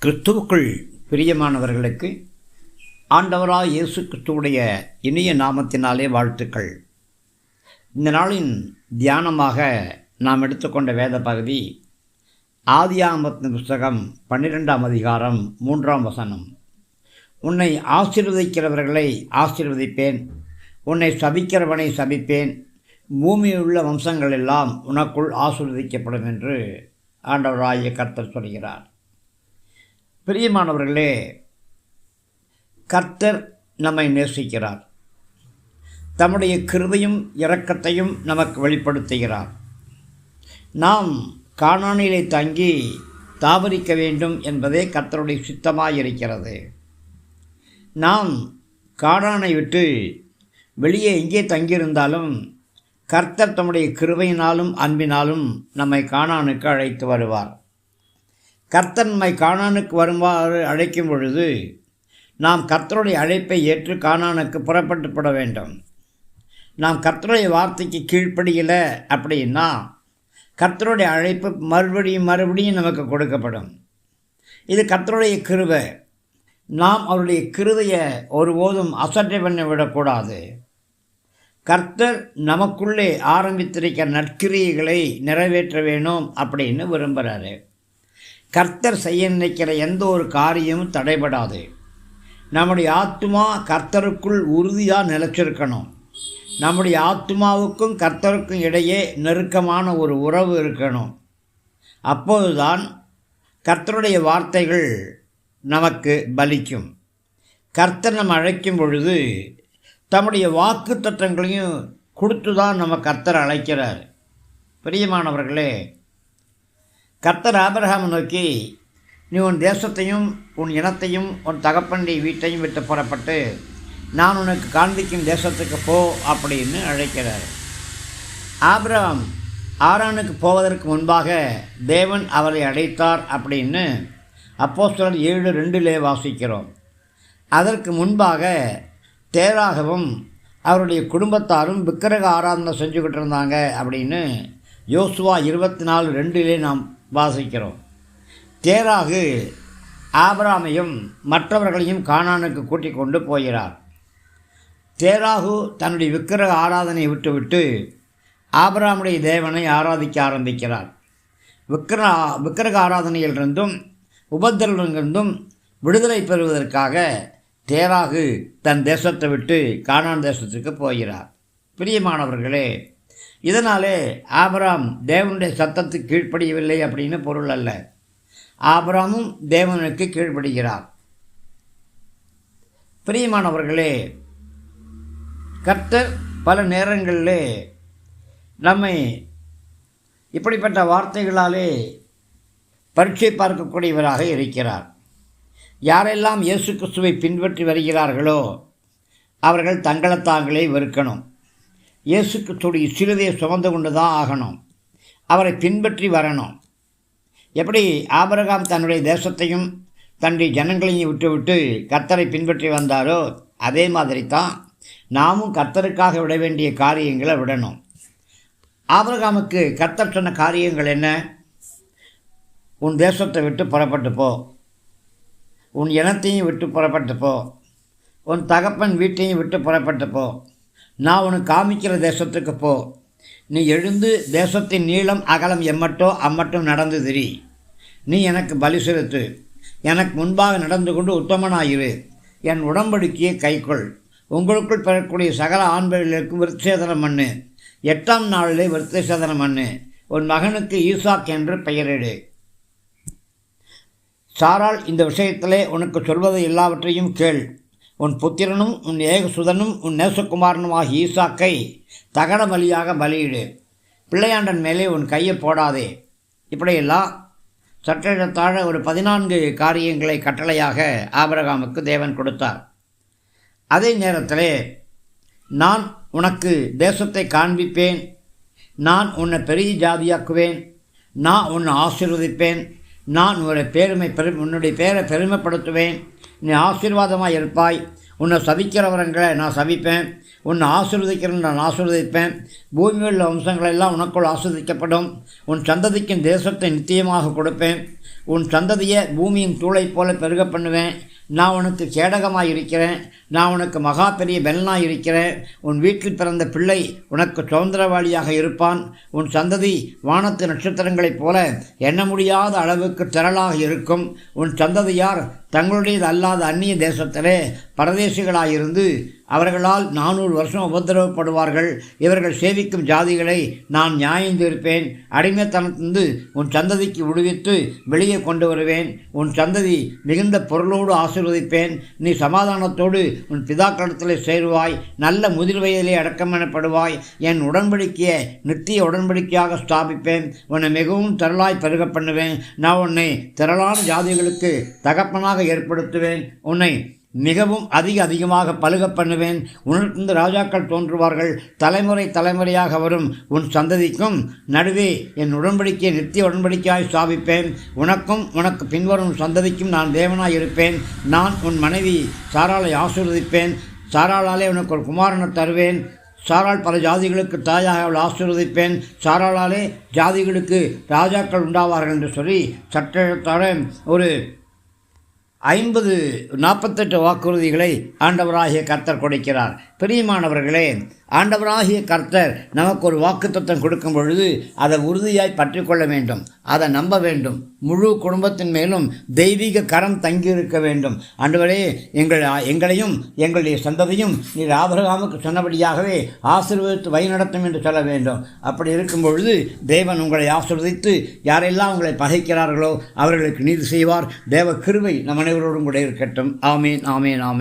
கிறிஸ்துவுக்குள் பிரியமானவர்களுக்கு ஆண்டவராய் இயேசு கிறிஸ்துவுடைய இனிய நாமத்தினாலே வாழ்த்துக்கள். இந்த நாளின் தியானமாக நாம் எடுத்துக்கொண்ட வேத பகுதி ஆதியாகமத்தின் புஸ்தகம் 12ஆம் அதிகாரம் 3ஆம் வசனம். உன்னை ஆசீர்வதிக்கிறவர்களை ஆசீர்வதிப்பேன், உன்னை சபிக்கிறவனை சபிப்பேன், பூமியில் உள்ள வம்சங்கள் எல்லாம் உனக்குள் ஆசீர்வதிக்கப்படும் என்று ஆண்டவராகிய கர்த்தர் சொல்கிறார். பிரியமானவர்களே, கர்த்தர் நம்மை நேசிக்கிறார். தம்முடைய கிருபையும் இரக்கத்தையும் நமக்கு வெளிப்படுத்துகிறார். நாம் கானானிலே தங்கி தாவரிக்க வேண்டும் என்பதே கர்த்தருடைய சித்தமாயிருக்கிறது. நாம் கானானை விட்டு வெளியே எங்கே தங்கியிருந்தாலும் கர்த்தர் தம்முடைய கிருபையினாலும் அன்பினாலும் நம்மை கானானுக்கு அழைத்து வருவார். கர்த்தர் நம்மை கானானுக்கு வருமாறு அழைக்கும் பொழுது நாம் கர்த்தருடைய அழைப்பை ஏற்று கானானுக்கு புறப்பட்டுப்பட வேண்டும். நாம் கர்த்தருடைய வார்த்தைக்கு கீழ்ப்படியலை அப்படின்னா கர்த்தருடைய அழைப்பு மறுபடியும் நமக்கு கொடுக்கப்படும். இது கர்த்தருடைய கிருபை. நாம் அவருடைய கிருபையை ஒருபோதும் அசட்டை பண்ண விடக்கூடாது. கர்த்தர் நமக்குள்ளே ஆரம்பித்திருக்கிற நற்கிரியைகளை நிறைவேற்ற வேணும் அப்படின்னு விரும்புகிறாரு. கர்த்தர் செய்ய நினைக்கிற எந்த ஒரு காரியமும் தடைபடாது. நம்முடைய ஆத்துமா கர்த்தருக்குள் உறுதியாக நிலைச்சிருக்கணும். நம்முடைய ஆத்துமாவுக்கும் கர்த்தருக்கும் இடையே நெருக்கமான ஒரு உறவு இருக்கணும். அப்போதுதான் கர்த்தருடைய வார்த்தைகள் நமக்கு பலிக்கும். கர்த்தர் நம்ம அழைக்கும் பொழுது தம்முடைய வாக்கு தத்தங்களையும் கொடுத்து தான் நம்ம கர்த்தர் அழைக்கிறார். பிரியமானவர்களே, கர்த்தர் ஆபிரகாமை நோக்கி, நீ உன் தேசத்தையும் உன் இனத்தையும் உன் தகப்பனுடைய வீட்டையும் விட்டு புறப்பட்டு நான் உனக்கு காண்பிக்கும் தேசத்துக்கு போ அப்படின்னு அழைக்கிறார். ஆபிரகாம் ஆரானுக்கு போவதற்கு முன்பாக தேவன் அவரை அழைத்தார் அப்படின்னு அப்போஸ்தலர் 7:2 வாசிக்கிறோம். அதற்கு முன்பாக தேராகவும் அவருடைய குடும்பத்தாரும் விக்கிரக ஆராதனை செஞ்சுக்கிட்டு இருந்தாங்க அப்படின்னு யோசுவா 24:2 நாம் வாசிக்கிறோம். தேராகு ஆபிரகாமையும் மற்றவர்களையும் கானானுக்கு கூட்டிக் கொண்டு போகிறார். தேராகு தன்னுடைய விக்கிரக ஆராதனையை விட்டுவிட்டு ஆபிரகாமுடைய தேவனை ஆராதிக்க ஆரம்பிக்கிறார். விக்கிரக ஆராதனையிலிருந்தும் உபத்திரவங்களிலிருந்தும் விடுதலை பெறுவதற்காக தேராகு தன் தேசத்தை விட்டு கானான் தேசத்துக்கு போகிறார். பிரியமானவர்களே, இதனாலே ஆபிரகாம் தேவனுடைய சத்தத்துக்கு கீழ்ப்படியவில்லை அப்படின்னு பொருள் அல்ல. ஆபிரகாமும் தேவனுக்கு கீழ்ப்படுகிறார். பிரியமானவர்களே, கர்த்தர் பல நேரங்களிலே நம்மை இப்படிப்பட்ட வார்த்தைகளாலே பரீட்சை பார்க்கக்கூடியவராக இருக்கிறார். யாரெல்லாம் இயேசு கிறிஸ்துவை பின்பற்றி வருகிறார்களோ அவர்கள் தங்களை தாங்களே வெறுக்கணும். இயேசு கிறிஸ்துடைய சிலுவையை சுமந்து கொண்டு தான் ஆகணும். அவரை பின்பற்றி வரணும். எப்படி ஆபிரகாம் தன்னுடைய தேசத்தையும் தன்னுடைய ஜனங்களையும் விட்டுவிட்டு கர்த்தரை பின்பற்றி வந்தாரோ அதே மாதிரி தான் நாமும் கர்த்தருக்காக விட வேண்டிய காரியங்களை விடணும். ஆபிரகாமுக்கு கர்த்தர் சொன்ன காரியங்கள் என்ன? உன் தேசத்தை விட்டு புறப்பட்டு போ, உன் இனத்தையும் விட்டு புறப்பட்டு போ, உன் தகப்பன் வீட்டையும் விட்டு புறப்பட்டு போ, நான் உனக்கு காமிக்கிற தேசத்துக்கு போ, நீ எழுந்து தேசத்தின் நீளம் அகலம் எம்மட்டோ அம்மட்டும் நடந்து திரி, நீ எனக்கு பலி செலுத்து, எனக்கு முன்பாக நடந்து கொண்டு உத்தமனாயிரு, என் உடன்படிக்கையை கைக்கொள், உங்களுக்குள் பெறக்கூடிய சகல ஆண்களுக்கும் விருத்தசேதனம் பண்ணு, 8ஆம் நாளிலே விருத்தசேதனம் பண்ணு, உன் மகனுக்கு ஈசாக் என்று பெயரிடு. சாராள் இந்த விஷயத்திலே உனக்கு சொல்வது எல்லாவற்றையும் கேள். உன் புத்திரனும் உன் ஏகசுதனும் உன் நேசகுமாரனும் ஆகிய ஈசாக்கை தகன பலியாக பலியிடு, பிள்ளையாண்டன் மேலே உன் கையை போடாதே. இப்படியெல்லாம் சற்றேறத்தாழ ஒரு 14 காரியங்களை கட்டளையாக ஆபிரகாமுக்கு தேவன் கொடுத்தார். அதே நேரத்தில் நான் உனக்கு தேசத்தை காண்பிப்பேன், நான் உன்னை பெரிய ஜாதியாக்குவேன், நான் உன்னை ஆசீர்வதிப்பேன், நான் உன்னுடைய பேரை பெருமைப்படுத்துவேன், நீ ஆசீர்வாதமாக இருப்பாய், உன்னை சபிக்கிறவரங்களை நான் சபிப்பேன், உன்னை ஆசீர்வதிக்கிறேன் நான் ஆசீர்வதிப்பேன், பூமியில் வம்சங்களெல்லாம் உனக்குள் ஆசீர்வதிக்கப்படும், உன் சந்ததிக்கும் தேசத்தை நித்தியமாக கொடுப்பேன், உன் சந்ததியை பூமியின் தூளைப் போல பெருக பண்ணுவேன். நான் உனக்கு கேடகமாக இருக்கிறேன். நான் உனக்கு மகா பெரிய பெலனாக இருக்கிறேன். உன் வீட்டில் பிறந்த பிள்ளை உனக்கு சுதந்திரவாளியாக இருப்பான். உன் சந்ததி வானத்து நட்சத்திரங்களைப் போல எண்ண முடியாத அளவுக்கு திரளாக இருக்கும். உன் சந்ததியார் தங்களுடையது அல்லாத அந்நிய தேசத்திலே பரதேசிகளாயிருந்து அவர்களால் 400 வருஷம் உபத்திரவப்படுவார்கள். இவர்கள் சேவிக்கும் ஜாதிகளை நான் நியாயந்திருப்பேன். அடிமைத்தனத்திலிருந்து உன் சந்ததிக்கு விடுவித்து வெளியே கொண்டு வருவேன். உன் சந்ததி மிகுந்த பொருளோடு ஆசீர்வதிப்பேன். நீ சமாதானத்தோடு உன் பிதாக்களிடத்திலே சேருவாய். நல்ல முதிர் வயதிலே அடக்கம் எனப்படுவாய். என் உடன்படிக்கையை நித்திய உடன்படிக்கையாக ஸ்தாபிப்பேன். உன்னை மிகவும் திரளாய் பெருக பண்ணுவேன். நான் உன்னை திரளான ஜாதிகளுக்கு தகப்பனாக ஏற்படுத்துவேன். உன்னை மிகவும் அதிகமாக பலுக பண்ணுவேன். உனக்கு ராஜாக்கள் தோன்றுவார்கள். தலைமுறை தலைமுறையாக வரும் உன் சந்ததிக்கும் நடுவே என் உடன்படிக்கையை நித்திய உடன்படிக்கையாய் ஸ்தாபிப்பேன். உனக்கும் உனக்கு பின்வரும் சந்ததிக்கும் நான் தேவனாய் இருப்பேன். நான் உன் மனைவி சாராளை ஆசீர்வதிப்பேன். சாராளாலே உனக்கு ஒரு குமாரனை தருவேன். சாராள் பல ஜாதிகளுக்கு தாயாக அவள் ஆசீர்வதிப்பேன். சாராளாலே ஜாதிகளுக்கு ராஜாக்கள் உண்டாவார்கள் என்று சொல்லி சட்டத்தார ஒரு 48 வாக்குறுதிகளை ஆண்டவராகிய கர்த்தர் கொடுக்கிறார். பிரியமானவர்களே, ஆண்டவராகிய கர்த்தர் நமக்கு ஒரு வாக்குத்தத்தம் கொடுக்கும் பொழுது அதை உறுதியாய் பற்றி கொள்ள வேண்டும். அதை நம்ப வேண்டும். முழு குடும்பத்தின் மேலும் தெய்வீக கரம் தங்கியிருக்க வேண்டும். ஆண்டவரே, எங்களையும் எங்களுடைய சந்ததியும் நீர் ஆபிரகாமுக்கு சொன்னபடியாகவே ஆசீர்வதித்து வழிநடத்தும் என்று சொல்ல வேண்டும். அப்படி இருக்கும் பொழுது தேவன் உங்களை ஆசீர்வதித்து யாரெல்லாம் உங்களை பகைக்கிறார்களோ அவர்களுக்கு நீதி செய்வார். தேவ கிருபை நம் அனைவரோடும் கூட இருக்கட்டும். ஆமேன், ஆமேன், ஆமேன்.